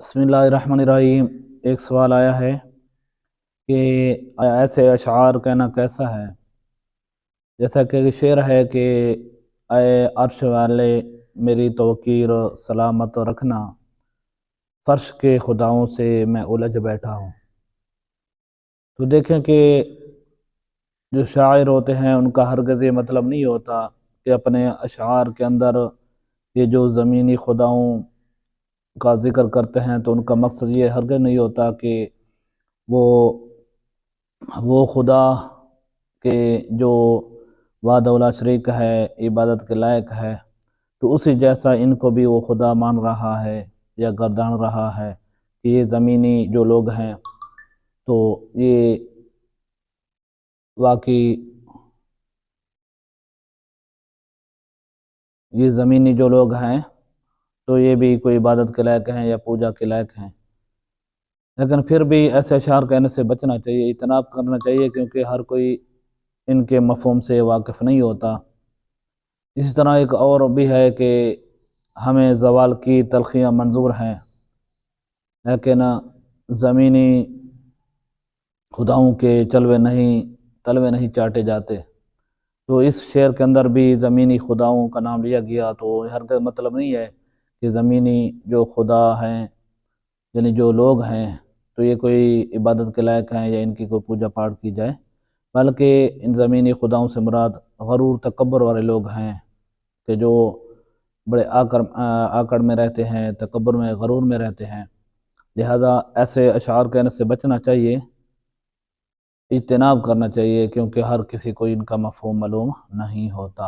بسم اللہ الرحمن الرحیم۔ ایک سوال آیا ہے کہ ایسے اشعار کہنا کیسا ہے؟ جیسا کہ شعر ہے کہ اے عرش والے میری توقیر سلامت رکھنا، فرش کے خداؤں سے میں الجھ بیٹھا ہوں۔ تو دیکھیں کہ جو شاعر ہوتے ہیں ان کا ہرگز یہ مطلب نہیں ہوتا کہ اپنے اشعار کے اندر یہ جو زمینی خداؤں کا ذکر کرتے ہیں تو ان کا مقصد یہ ہرگز نہیں ہوتا کہ وہ وہ خدا کے جو وحدہ لا شریک ہے، عبادت کے لائق ہے، تو اسی جیسا ان کو بھی وہ خدا مان رہا ہے یا گردان رہا ہے کہ یہ زمینی جو لوگ ہیں تو یہ واقعی یہ زمینی جو لوگ ہیں تو یہ بھی کوئی عبادت کے لائق ہیں یا پوجا کے لائق ہیں۔ لیکن پھر بھی ایسے اشعار کہنے سے بچنا چاہیے، اجتناب کرنا چاہیے، کیونکہ ہر کوئی ان کے مفہوم سے واقف نہیں ہوتا۔ اسی طرح ایک اور بھی ہے کہ ہمیں زوال کی تلخیاں منظور ہیں، لیکن زمینی خداؤں کے تلوے نہیں چاٹے جاتے۔ تو اس شعر کے اندر بھی زمینی خداؤں کا نام لیا گیا، تو ہرگز مطلب نہیں ہے کہ زمینی جو خدا ہیں یعنی جو لوگ ہیں تو یہ کوئی عبادت کے لائق ہیں یا ان کی کوئی پوجا پاٹ کی جائے، بلکہ ان زمینی خداؤں سے مراد غرور تکبر والے لوگ ہیں کہ جو بڑے آکڑ میں رہتے ہیں، تکبر میں، غرور میں رہتے ہیں۔ لہذا ایسے اشعار کہنے سے بچنا چاہیے، اجتناب کرنا چاہیے، کیونکہ ہر کسی کو ان کا مفہوم معلوم نہیں ہوتا۔